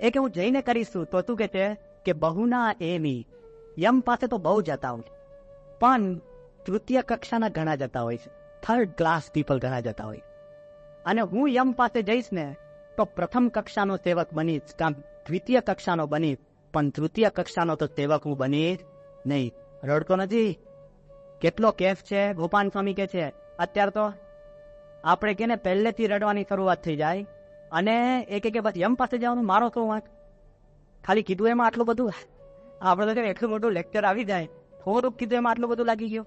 એ કે હું જઈને કરીશું. તો તું કે છે કે બહુના એમી, યમ પાસે તો બહુ જતા હોય, પણ તૃતીય કક્ષાના ઘણા જતા હોય છે, 3rd class people ઘણા જતા હોય. અને હું યમ પાસે જઈશ ને તો પ્રથમ કક્ષાનો સેવક બનીશ, કાં દ્વિતીય કક્ષાનો બનીશ, પણ તૃતીય કક્ષાનો તો સેવક હું બનીશ નહીં. રડતો નથી, કેટલો કેફ છે. ગોપાલ સ્વામી કે છે અત્યારે તો આપણે કે ને પહેલેથી રડવાની શરૂઆત થઈ જાય અને એ કે બસ યમ પાસે જવાનું, મારો તો વાંક ખાલી કીધું એમાં આટલું બધું. આપણે તો એટલું મોટું લેક્ચર આવી જાય, થોડુંક કીધું એમાં આટલું બધું લાગી ગયું.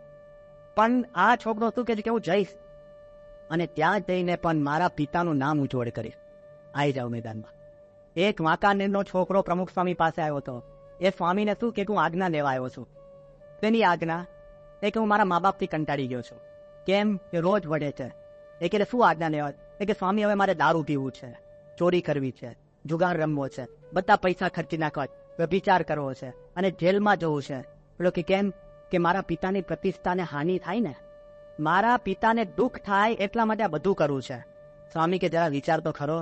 પણ આ છોકરો શું કે છે કે હું જઈશ અને ત્યાં જઈને પણ મારા પિતાનું નામ ઉજ્જવળ કરીશ. આવી જાવ મેદાનમાં. એક વાંકાનેરનો છોકરો પ્રમુખ સ્વામી પાસે આવ્યો હતો. એ સ્વામીને શું કે હું આજ્ઞા લેવા આવ્યો છું. તેની આજ્ઞા એ કે હું મારા મા બાપથી કંટાળી ગયો છું. કેમ કે રોજ વડે છે. એ કે શું આજ્ઞા લેવા? એ કે સ્વામી હવે મારે દારૂ પીવું છે, ચોરી કરવી છે, જુગાર રમવો છે, બધા પૈસા ખર્ચી નાખવા, વ્યભિચાર કરવો છે અને જેલમાં જવું છે. પેલો કે કેમ? કે મારા પિતાની પ્રતિષ્ઠાને હાનિ થાય ને, મારા પિતાને દુઃખ થાય એટલા માટે આ બધું કરવું છે. સ્વામી કે જરા વિચાર તો ખરો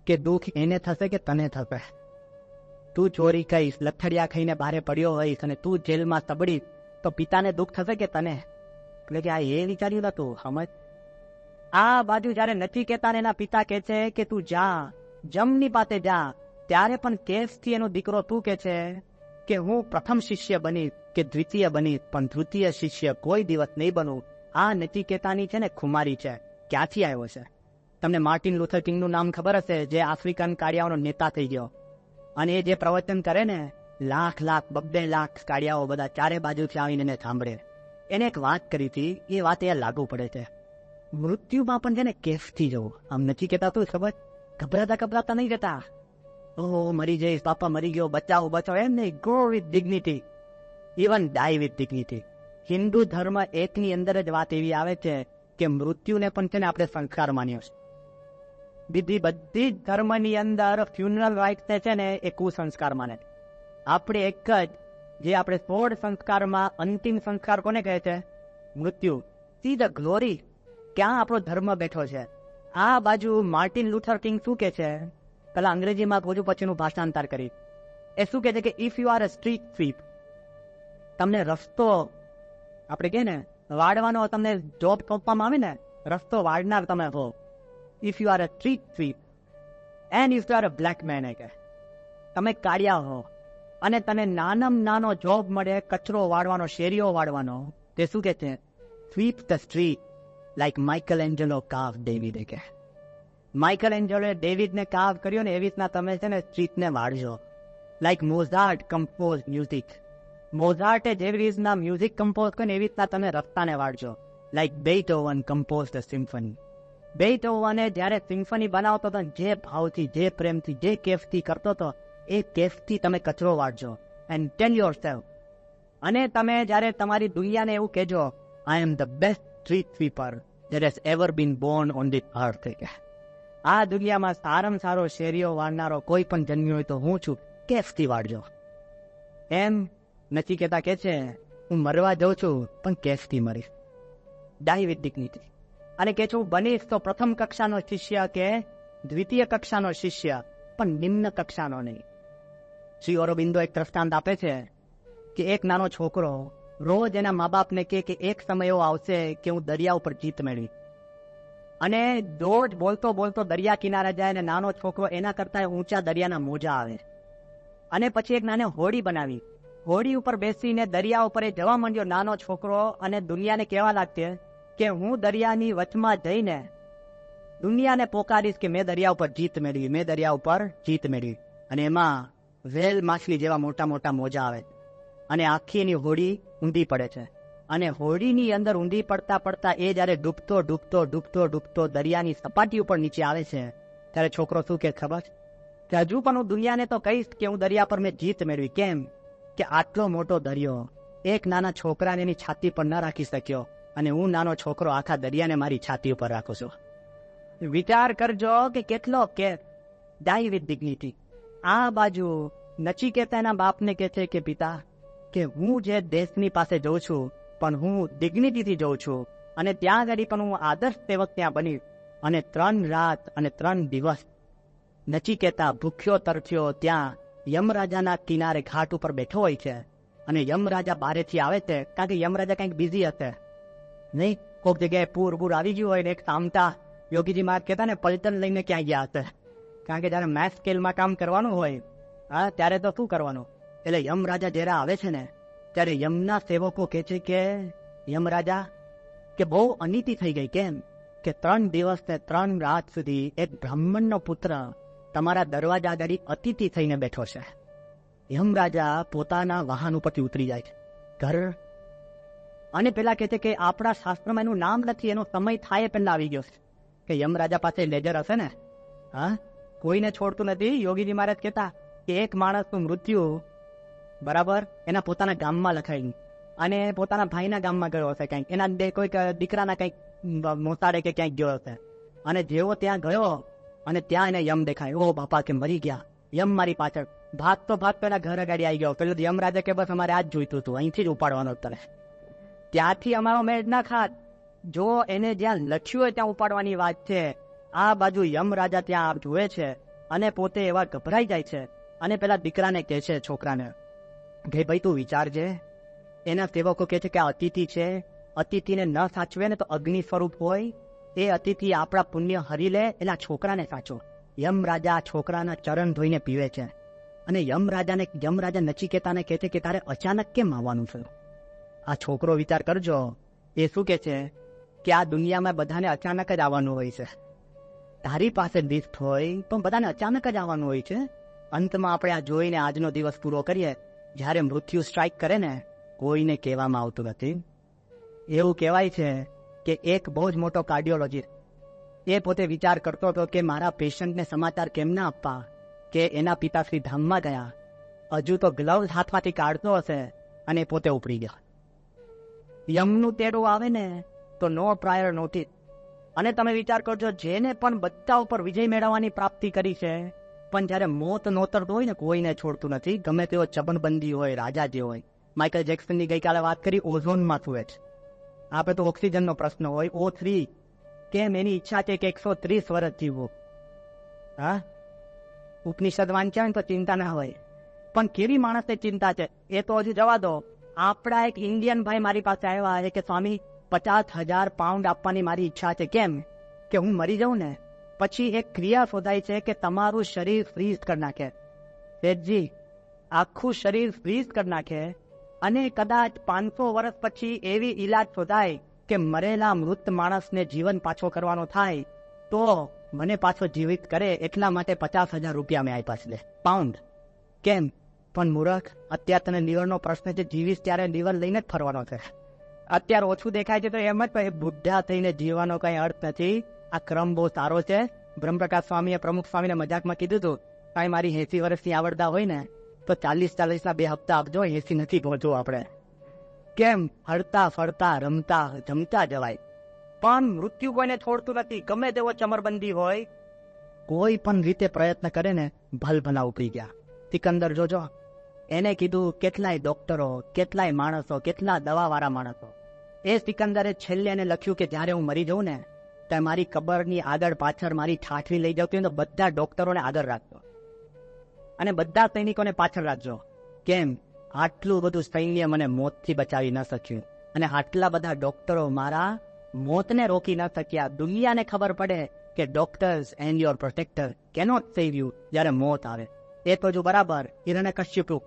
કે દુઃખ એને થશે કે તને થશે? તું ચોરી કહીશ, લથડિયા ખાઈને બહાર પડ્યો હોઈશ અને તું જેલમાં તબડીશ તો પિતાને દુઃખ થશે કે તને? એટલે કે આ એ વિચાર્યું નતું. સમજ. આ બાજુ જયારે નથી કહેતા ને એના પિતા કહે છે કે તું જા, જમની પાસે જા, ત્યારે પણ કેસથી એનો દીકરો તું કે છે કે હું પ્રથમ શિષ્ય બની કે દ્વિતીય બની પણ તૃતીય શિષ્ય કોઈ દિવસ નહીં બનું. આ નચિકેતાની છે ને ખુમારી છે. ક્યાંથી આવ્યો છે? તમને માર્ટિન લુથર કિંગનું નામ ખબર હશે, જે આફ્રિકન કાળિયાઓનો નેતા થઈ ગયો અને એ જે પ્રવચન કરે ને, લાખ 2 લાખ કાળિયાઓ બધા ચારે બાજુથી આવીને એને સાંભળે. એને એક વાત કરી હતી, એ વાત એ લાગુ પડે છે. મૃત્યુમાં પણ છે ને કેફથી જવું. આમ નથી કહેતા તું ખબર, ગભરાતા નહીં જતા. ઓહો મરી જઈશ, પાપા મરી ગયો, બચાવો બચાવો, એમ નહીં. Go with dignity, even die with dignity. હિન્દુ ધર્મ એકની અંદર જ વાત એવી આવે છે કે મૃત્યુને પણ છે ને આપણે સંસ્કાર માન્યો છે. બધી જ ધર્મની અંદર ફ્યુનરલ રાઇટ્સ છે ને એ કુસંસ્કાર માને. આપણે એક જ, જે આપણે 16 સંસ્કારમાં અંતિમ સંસ્કાર કોને કહે છે? મૃત્યુ. સી ધ ગ્લોરી, ક્યાં આપણો ધર્મ બેઠો છે. આ બાજુ માર્ટિન લુથર કિંગ શું કે છે? પેલા અંગ્રેજીમાં કહું છું, પછીનું ભાષાંતર કરી. એ શું કે છે કે if you are a street sweep, તમને રસ્તો આપણે કહે ને વાળવાનો, તમને જોબ સોંપવામાં આવે ને, રસ્તો વાળનાર તમે હો. If you are a street sweep and if you are a black man, કે તમે કાળિયા હો અને તને નાનામાં નાનો જોબ મળે કચરો વાળવાનો, શેરીઓ વાળવાનો, તે શું કે છે? Sweep the street like Michael Angelo કાવ ડેવિડ. કે માઇકલ એન્જલોએ ડેવિડને કાવ કર્યો ને, એવી રીતના તમે છે ને સ્ટ્રીટને વાળજો. લાઈક મોઝાર્ટ કમ્પોઝ મ્યુઝિક, મોઝાર્ટે જેવી રીતના મ્યુઝિક કમ્પોઝ કર્યું એવી રીતના તમે રસ્તાને વાળજો. Like બેથોવન compose the symphony. બેથોવને જ્યારે સિમ્ફની બનાવતો હતો, જે ભાવથી, જે પ્રેમથી, જે કેફથી કરતો હતો, એ કેફથી તમે કચરો વાળજો. એન્ડ ટેલ યોર સેલ્ફ, અને તમે જ્યારે તમારી દુનિયાને એવું કહેજો, I am the best street sweeper that has ever been born on this earth. આ દુનિયામાં સારામાં સારો શેરીઓ વાળનારો કોઈ પણ જન્મ્યો હોય તો હું છું. કેફથી વાળજો. એમ નથી કહેતા કે છે હું મરવા જાઉં છું પણ કેફથી મરીશ, ડાય વિથ ડિગ્નિટી. અને કે છું બનીશ તો પ્રથમ કક્ષાનો શિષ્ય કે દ્વિતીય કક્ષાનો શિષ્ય, પણ નિમ્ન કક્ષાનો નહીં. શ્રી અરવિંદો એક દ્રષ્ટાંત આપે છે કે એક નાનો છોકરો રોજ એના મા બાપને કે એક સમય એવો આવશે કે હું દરિયા ઉપર જીત મેળવી, અને રોજ બોલતો બોલતો દરિયા કિનારે જાય અને નાનો છોકરો એના કરતા ઊંચા દરિયાના મોજા આવે. અને પછી એક નાને હોડી બનાવી, હોડી ઉપર બેસીને દરિયા ઉપર જવા માંડ્યો નાનો છોકરો, અને દુનિયાને કહેવા લાગતી કે હું દરિયાની વચમાં જઈને દુનિયાને પોકારીશ કે મેં દરિયા ઉપર જીત મેળવી, મેં દરિયા ઉપર જીત મેળવી. અને એમાં વેલ માછલી જેવા મોટા મોટા મોજા આવે અને આખી એની હોડી ઊંધી પડે છે. અને હોડીની અંદર ઊંધી પડતા પડતા એ જ્યારે ડૂબતો ડૂબતો ડૂબતો ડૂબતો દરિયાની સપાટી ઉપર નીચે આવે છે, ત્યારે છોકરો શું કે ખબર કે હજુ પણ હું દુનિયાને તો કહીશ કે હું દરિયા પર મેં જીત મેળવી. કેમ કે આટલો મોટો દરિયો એક નાના છોકરાને એની છાતી પર ન રાખી શક્યો, અને હું નાનો છોકરો આખા દરિયાને મારી છાતી ઉપર રાખું છું. વિચાર કરજો કે કેટલો કે ડાય વિથ ડિગ્નિટી. આ બાજુ નચિકેતા એના બાપને કહે છે કે પિતા, કે હું જે દેશની પાસે જઉં છું પણ હું ડિગ્નિટીથી જઉં છું, અને ત્યાં આગળ પણ હું આદર્શ સેવક ત્યાં બની. અને 3 રાત અને 3 દિવસ નચિકેતા ભૂખ્યો તરસ્યો ત્યાં યમરાજાના કિનારે ઘાટ ઉપર બેઠો હોય છે. અને યમરાજા બારેથી આવે છે, કારણ કે યમરાજા કંઈક બિઝી હશે નહીં, કોઈક જગ્યાએ પૂર આવી ગયું હોય ને એક સામતા યોગીજી મહારાજ કહેતા ને પલટન લઈને ક્યાં ગયા હશે, કારણ કે જયારે મેસ સ્કેલમાં કામ કરવાનું હોય હા ત્યારે તો શું કરવાનું. એટલે યમરાજા જયારે આવે છે ને ત્યારે યમના સેવકો કહે છે કે યમરાજા કે બહુ અનીતિ થઈ ગઈ. કેમ કે 3 દિવસ ને 3 રાત સુધી એક બ્રાહ્મણનો પુત્ર તમારા દરવાજા આગળ અતિથિ થઈને બેઠો છે. યમરાજા પોતાના વાહન ઉપરથી ઉતરી જાય છે ઘર, અને પેલા કહે છે કે આપણા શાસ્ત્રમાં એનું નામ નથી, એનો સમય થાય પહેલા આવી ગયો છે. કે યમરાજા પાસે લેજર હશે ને, હા, કોઈને છોડતું નથી. યોગીજી મહારાજ કહેતા કે એક માણસનું મૃત્યુ બરાબર એના પોતાના ગામમાં લખાયું અને પોતાના ભાઈના ગામમાં ગયો હશે, કંઈક એના કોઈક દીકરાના કંઈક મોસાડે કે ક્યાંક ગયો હશે, અને જેવો ત્યાં ગયો અને ત્યાં એને યમ દેખાય, ઓ બાપા કે મરી ગયા, યમ મારી પાછળ ભાગ પેલા ઘર ગાડી આવી ગયો. પેલો યમરાજા કે બસ અમારે આ જ જોઈતું હતું, અહીંથી જ ઉપાડવાનો તને. ત્યાંથી અમારો મેળ ના ખાત, જો એને જ્યાં લખ્યું હોય ત્યાં ઉપાડવાની વાત છે. આ બાજુ યમરાજા ત્યાં જુએ છે અને પોતે એવા ગભરાઈ જાય છે અને પેલા દીકરાને કહે છે, છોકરાને કે ભાઈ તું વિચારજે. એના સેવકો કહે છે કે આ અતિથિ છે, અતિથિને ન સાચવે ને તો અગ્નિ સ્વરૂપ હોય, એ અતિથિ આપણા પુણ્ય હરી લે, એના છોકરાને સાચો. યમરાજા છોકરાના ચરણ ધોઈને પીવે છે અને યમરાજા નચિકેતાને કહે છે કે તારે અચાનક કેમ આવવાનું છે? આ છોકરો વિચાર કરજો, એ શું કહે છે કે આ દુનિયામાં બધાને અચાનક જ આવવાનું હોય છે. તારી પાસે લિસ્ટ હોય તો બધાને અચાનક જ આવવાનું હોય છે. અંતમાં આપણે આ જોઈને આજનો દિવસ પૂરો કરીએ, જ્યારે મૃત્યુ સ્ટ્રાઇક કરે ને કોઈને કહેવામાં આવતું નથી. એવું કહેવાય છે કે એક બહુ જ મોટો કાર્ડિયોલોજીસ્ટ એ પોતે વિચાર કરતો હતો કે મારા પેશન્ટને સમાચાર કેમ ના આપવા કે એના પિતાશ્રી ધામમાં ગયા, હજુ તો ગ્લવ્સ હાથમાંથી કાઢતો હશે અને પોતે ઉપડી ગયા. યમનું તેડું આવે ને તો નો પ્રાયર નોટિસ. અને તમે વિચાર કરજો, જેને પણ બધા ઉપર વિજય મેળવવાની પ્રાપ્તિ કરી છે, પણ જ્યારે મોત નોતરતો હોય ને કોઈને છોડતું નથી, ગમે તેવો ચબનબંધી હોય, રાજા જે હોય. માઇકલ જેક્સનની ગઈકાલે વાત કરી, ઓઝોનમાં સુવે છે. આપણે તો ઓક્સિજનનો પ્રશ્ન હોય, O3 કેમ એની ઈચ્છા છે કે 130 વર્ષ જીવવું. હા, ઉપનિષદ વાંચ્યા ને તો ચિંતા ના હોય, પણ કેવી માણસને ચિંતા છે એ તો હજુ જવા દો. આપણા એક ઇન્ડિયન ભાઈ મારી પાસે આવ્યા છે કે સ્વામી 50,000 પાઉન્ડ આપવાની મારી ઈચ્છા છે. કેમ કે હું મરી જાઉં ને પછી એક ક્રિયા શોધાય છે કે તમારું શરીર ફ્રીઝ કરી નાખે. શેઠજી, આખું શરીર ફ્રીઝ કરી નાખે અને કદાચ 500 વર્ષ પછી એવી ઈલાજ શોધાય કે મરેલા મૃત માણસને જીવન પાછો કરવાનો થાય તો મને પાછો જીવિત કરે. એટલા માટે 50,000 રૂપિયા મેં આપ્યા છે, પાઉન્ડ. કેમ? પણ મૂર્ખ, અત્યારે તને લીવરનો પ્રશ્ન છે, જીવીશ ત્યારે લીવર લઈને જ ફરવાનો છે. અત્યારે ઓછું દેખાય છે તો એમ જ બુઢા થઈને જીવવાનો કઈ અર્થ નથી. આ ક્રમ બહુ સારો છે. બ્રહ્મપ્રકાશ સ્વામીએ પ્રમુખ સ્વામીને મજાકમાં કીધું હતું, કાંઈ મારી 80 વર્ષની આવડતા હોય ને તો 40-40 ના 2 હપ્તા આપજો, 80 નથી પહોંચવું આપણે. કેમ? હરતા ફરતા રમતા જમતા જવાય. પણ મૃત્યુ કોઈને છોડતું નથી, ગમે તેવો ચમરબંધી હોય, કોઈ પણ રીતે પ્રયત્ન કરે ને ભલભલા ઉપડી ગયા. સિકંદર જોજો, એને કીધું કેટલાય ડોક્ટરો, કેટલાય માણસો, કેટલા દવાવાળા માણસો. એ સિકંદરે છેલ્લે એને લખ્યું કે જ્યારે હું મરી જાઉં ને ત્યારે મારી કબરની આગળ પાછળ મારી ઠાઠવી લઈ જાઉં તો બધા ડોક્ટરોને આગળ રાખજો અને બધા સૈનિકોને પાછળ રાખજો. કેમ? આટલું બધું સૈન્ય મને મોતથી બચાવી ન શક્યું અને આટલા બધા ડોક્ટરો મારા મોતને રોકી ન શક્યા. દુનિયાને ખબર પડે કે doctors and your protractor cannot save you જ્યારે મોત આવે. એ તો જો બરાબર હિરણ્યકશ્યપુ,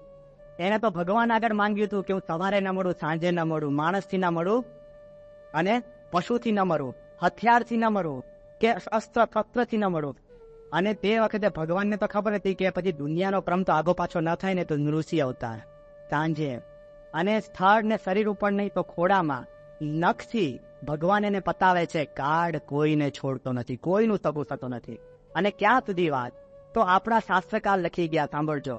એને તો ભગવાન આગળ માંગ્યું હતું કે હું સવારે ન મળું, સાંજે ન મળું, માણસથી ન મળું અને પશુથી ન મળું, હથિયારથી ન મળું કે શસ્ત્રથી ન મળું. અને તે વખતે ભગવાનને તો ખબર હતી કે પછી દુનિયાનો ક્રમ તો આગો પાછો ન થાય ને તો નૃષિ અવતાર સાંજે, અને સ્થળ ને શરીર ઉપર નહીં તો ખોડામાં નખથી ભગવાન એને પતાવે છે કાર્ડ કોઈને છોડતો નથી, કોઈનું સગું થતો નથી. અને ક્યાં સુધી વાત તો આપણા શાસ્ત્રકાર લખી ગયા, સાંભળજો.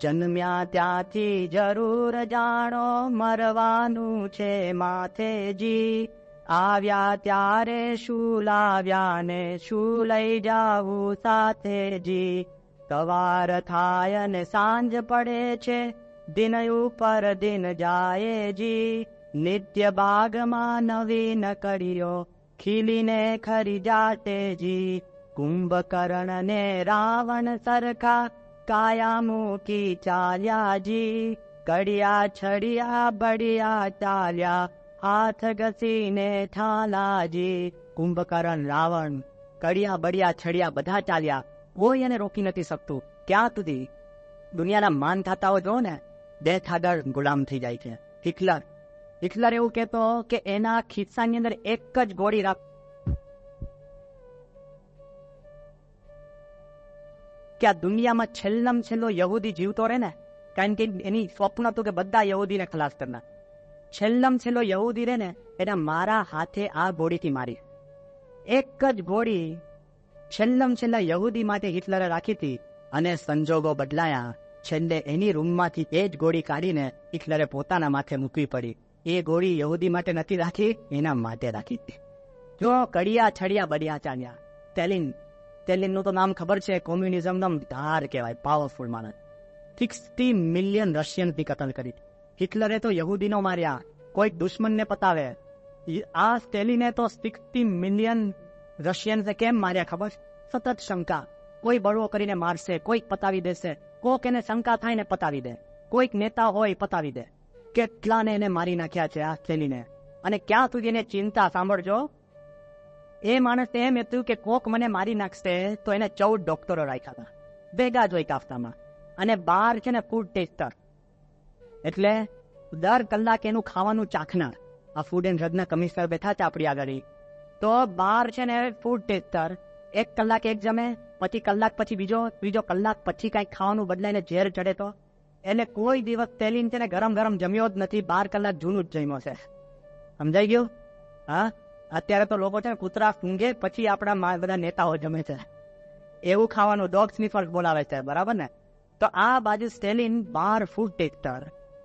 જન્મ્યા ત્યાંથી જરૂર જાણો, મરવાનું છે માથેજી, આવ્યા ત્યારે શું લાવ્યા ને શું લઈ જાવું સાથેજી, સવાર થાય ને સાંજ પડે છે, દિન ઉપર દિન જાય જી, નિત્ય બાગમાં નવીન કળીઓ ખીલીને ખરી જાતે જી, કુંભકર્ણ ને રાવણ સરખા કાયા મૂકી ચાલ્યા જી, કડિયા છડિયા બડિયા ચાલ્યા, હાથ ઘસીને ઠાલાજી. કુંભકર્ણ, રાવણ, કડિયા બડિયા છડિયા બધા ચાલ્યા, કોઈ એને રોકી નથી શકતું. ક્યાં સુધી? દુનિયાના માન થતા હોય જો ને, ડેથ આગળ ગુલામ થઈ જાય છે. હિટલર હિટલર એવું કહેતો કે એના ખિસ્સાની અંદર એક જ ગોળી રાખ, કે આ દુનિયામાં છેલ્લામાં છેલ્લો યહૂદી જીવતો રહે ને, કારણ કે એની સ્વપ્ન હતું કે બધા યહૂદીને ખલાસ કરના. છેલ્લામાં છેલ્લો યહૂદી રહે ને એને મારા હાથે આ ગોળીથી મારી. એક જ ગોળી છેલ્લામાં છેલ્લા યહૂદી માટે હિટલરે રાખી હતી, અને સંજોગો બદલાયા. છેલ્લે એની રૂમમાંથી એ જ ગોળી કાઢીને હિટલરે પોતાના માથે મૂકવી પડી. એ ગોળી યહૂદી માટે નથી રાખી, એના માટે રાખી હતી. જો કડિયા છડિયા બડિયા ચાલ્યા. સ્ટેલિનનું તો નામ ખબર છે, કોમ્યુનિઝમનો ધાર કહેવાય, પાવરફુલ માણસ. 60 મિલિયન રશિયનથી કતલ કરી. હિટલરે તો યહૂદીનો માર્યા, કોઈ દુશ્મનને પતાવે. આ સ્ટેલિને તો 60 મિલિયન રશિયન્સે કેમ માર્યા ખબર? સતત શંકા, કોઈ બળવો કરીને મારશે, કોઈક પતાવી દેશે, કોક એને શંકા થાય ને પતાવી દે, કોઈક નેતા હોય પતાવી દે. કેટલાને એને મારી નાખ્યા છે આ સ્ટેલિને. અને ક્યાં સુધી એને ચિંતા, સાંભળજો, એ માણસ એમ હતું કે કોક મને મારી નાખશે તો એને 14 ડોક્ટરો રાખ્યા હતા ભેગા જ હોય કાફતામાં, અને 12 છે ને ફૂડ ટેસ્ટર, એટલે દર કલાકે એનું ખાવાનું ચાખનાર. આ ફૂડ એન્ડ ડ્રગના કમિશનર બેઠા છે આપણી આગળ, તો 12 છે ને ફૂડ ટેસ્ટર. 1 કલાક એક જમે, પછી કલાક પછી બીજો કલાક પછી કાંઈક ખાવાનું બદલાઈને ઝેર ચડે તો. એટલે કોઈ દિવસ સ્ટેલિન છે ને ગરમ ગરમ જમ્યો જ નથી, 12 કલાક જૂનું જ જમ્યો છે. સમજાઈ ગયું? હા, અત્યારે તો લોકો છે ને કૂતરા સૂંઘે પછી આપણા બધા નેતાઓ જમે છે, એવું ખાવાનું ડોગ સ્નિફર બોલાવે છે, બરાબર ને? તો આ બાજુ સ્ટેલિન 12 ફૂડ ટેસ્ટર,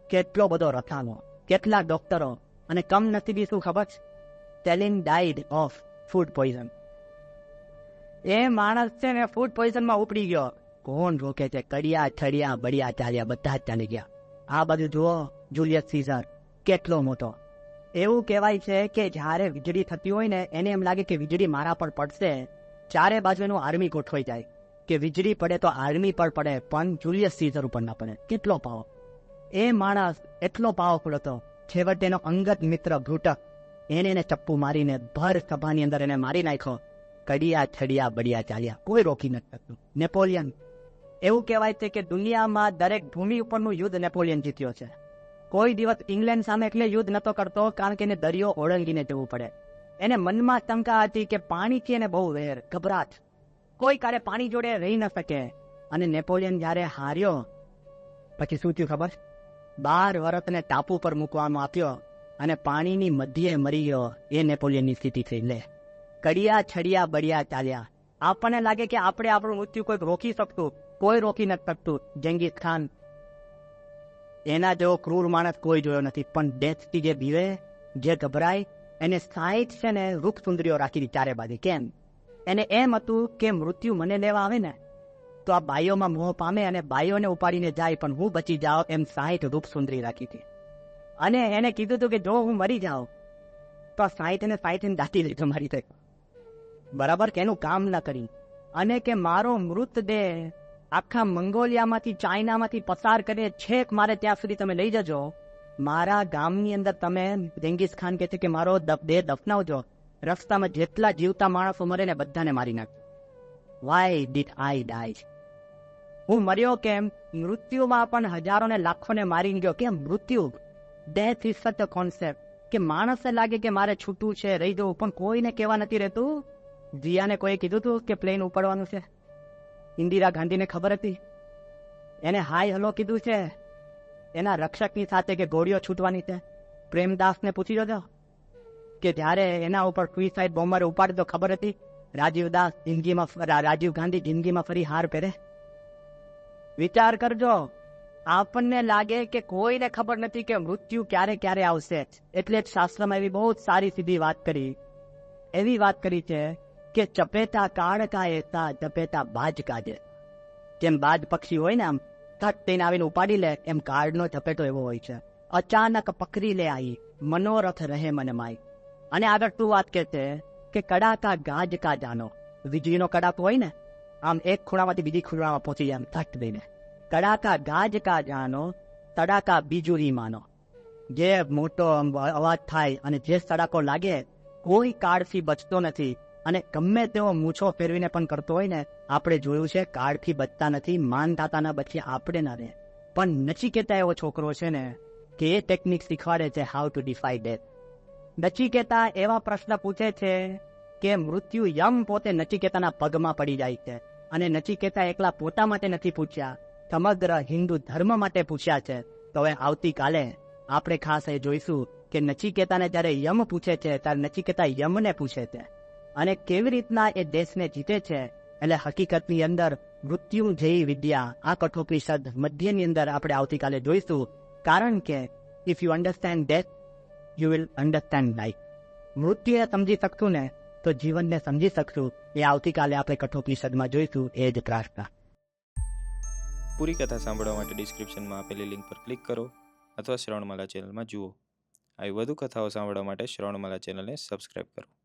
કેટલો બધો રથાનો, કેટલા ડોક્ટરો, અને કમનસીબી શું ખબર છે? સ્ટેલિન ડાઈડ ઓફ ફૂડ પોઈઝન. એ માણસ છે ને ફૂડ પોઈઝનમાં ઉપડી ગયો. કોણ રોકે છે? કડિયા છડિયા બડિયા ચાલ્યા, બધા જ ચાલી ગયા. આ બાજુ જુઓ, જુલિયસ સીઝર કેટલો મોટો. એવું કહેવાય છે કે જ્યારે વીજળી થતી હોય ને એને એમ લાગે કે વીજળી મારા પર પડશે, ચારે બાજુ એનું આર્મી ગોઠવાઈ જાય કે વીજળી પડે તો આર્મી પર પડે, પણ જુલિયસ સીઝર ઉપર ના પડે. કેટલો પાવર! એ માણસ એટલો પાવરફુલ હતો. છેવટે એનો અંગત મિત્ર બ્રુટક, એને ચપ્પુ મારીને ભર સભાની અંદર એને મારી નાખ્યો. કડિયા છડિયા બડિયા ચાલ્યા, કોઈ રોકી નથી શકતું. નેપોલિયન, એવું કહેવાય છે કે દુનિયામાં દરેક ભૂમિ ઉપરનું યુદ્ધ નેપોલિયન જીત્યો છે. કોઈ દિવસ ઇંગ્લેન્ડ સામે એટલે યુદ્ધ નતો કરતો કારણ કે એને દરિયો ઓળંગીને જવું પડે. એને મનમાં શંકા હતી કે પાણીથી એને બહુ વેર, ગભરાટ, કોઈ કારે પાણી જોડે રહી ન શકે. અને નેપોલિયન જ્યારે હાર્યો પછી શું થયું ખબર? 12 વર્ષને ટાપુ પર મૂકવામાં આપ્યો અને પાણીની મધ્યે મરી ગયો. એ નેપોલિયનની સ્થિતિ થઈ. લે, કડિયા છડિયા બડિયા ચાલ્યા. આપણને લાગે કે આપણે આપણું મૃત્યુ કોઈ રોકી શકતું, કોઈ રોકી નથી શકતું. જેંગીસ ખાન, એના જેવો ક્રૂર માણસ કોઈ જોયો નથી, પણ ડેથથી જે બીવે, જે ગભરાય, એને 60 છે ને રૂપ સુંદરીઓ રાખી હતી ચારે બાજુ. કેમ? એને એમ હતું કે મૃત્યુ મને લેવા આવે ને તો આ બાઈઓમાં મોહ પામે અને બાઈઓને ઉપાડીને જાય, પણ હું બચી જાઉં એમ 60 રૂપ સુંદરી રાખી હતી. અને એને કીધું હતું કે જો હું મરી જાઉં તો 60 ને 60 દાટી લીધો મારી થઈ, બરાબર કે એનું કામ ના કરી. અને કે મારો મૃતદેહ આખા મંગોલિયામાંથી, ચાઇનામાંથી પસાર કરીને છેક મારે ત્યાં સુધી તમે લઈ જજો. મારા ગામની અંદર તમે, જેંગીસ ખાન કહે છે કે મારો દેહ દફનાવજો. રસ્તામાં જેટલા જીવતા માણસો મરે ને બધાને મારી નાખજો. વાય ડીડ આઈ ડાય? હું મર્યો કેમ? મૃત્યુમાં પણ હજારોને લાખોને મારી ગયો. કેમ? મૃત્યુ, ડેથ ઇઝ સચ અ કોન્સેપ્ટ કે માણસને લાગે કે મારે છૂટું છે, રહી જવું, પણ કોઈને કહેવા નથી રહેતું. જીયાને કોઈ કીધું હતું કે પ્લેન ઉપાડવાનું છે? ઇન્દિરા ગાંધીને ખબર હતી? એને હાય હલો કીધું છે એના રક્ષકની સાથે કે ગોળીઓ છૂટવાની છે? પ્રેમદાસને પૂછી જોજો કે જ્યારે એના ઉપર સુઈસાઇડ બોમ્બરે ઉપાડી તો ખબર હતી? રાજીવ ગાંધી જિંદગીમાં ફરી હાર પહેરે? વિચાર કરજો. આપણને લાગે કે કોઈને ખબર નથી કે મૃત્યુ ક્યારે ક્યારે આવશે. એટલે જ શાસ્ત્રમાં એવી બહુ સારી સીધી વાત કરી, એવી વાત કરી છે કે ચપેટા કાળ કા એતા ચપેટા બાજ કાજે. જેમ બાજ પક્ષી હોય ને આમ થટ તેને આવીને ઉપાડી લે, એમ કાળનો ચપેટો એવો હોય છે. અચાનક પકડી લે આઈ, મનોરથ રહે મન માય. અને આગળ તું વાત કે છે કે કડાકા ગાજ કા જાનો. વીજળીનો કડાકો હોય ને, આમ એક ખૂણામાંથી બીજી ખૂણામાં પહોંચી જાય આમ થટ દઈને. કડાકા ગાજ કા જાનો, તડાકા બીજુરી માનો. જે મોટો અવાજ થાય અને જે તડાકો લાગે, કોઈ કાળથી બચતો નથી. અને ગમે તેવો મૂછો ફેરવીને પણ કરતો હોય ને, આપણે જોયું છે કાળથી બચતા નથી. માન થતા ના બચીએ આપણે ના રહે. પણ નચિકેતા એવો છોકરો છે ને કે એ ટેકનિક શીખવાડે છે how to defy death. Nachiketa એવા પ્રશ્ન પૂછે છે કે મૃત્યુ યમ પોતે નચિકેતાના પગમાં પડી જાય છે. અને નચિકેતા એકલા પોતા માટે નથી પૂછ્યા, સમગ્ર હિન્દુ ધર્મ માટે પૂછ્યા છે. તો હવે આવતીકાલે આપણે ખાસ એ જોઈશું કે નચિકેતાને જ્યારે યમ પૂછે છે ત્યારે નચિકેતા યમને પૂછે છે અને કેવી રીતના એ દેશને જીતે છે. એટલે હકીકતની અંદર મૃત્યુ જેવી વિદ્યા આ કઠોપનિષદ મધ્યની અંદર આપણે આવતીકાલે જોઈશું. કારણ કે if you understand death you will understand life. મૃત્યુએ સમજી શકશું ને તો જીવનને સમજી શકશું. એ આવતીકાલે આપણે કઠોપનિષદમાં જોઈશું. એ જ પ્રાર્થના. પૂરી કથા સાંભળવા માટે ડિસ્ક્રિપ્શનમાં આપેલી લિંક પર ક્લિક કરો અથવા શ્રવણમાલા ચેનલમાં જુઓ. આવી વધુ કથાઓ સાંભળવા માટે શ્રવણમાલા ચેનલને સબસ્ક્રાઈબ કરો.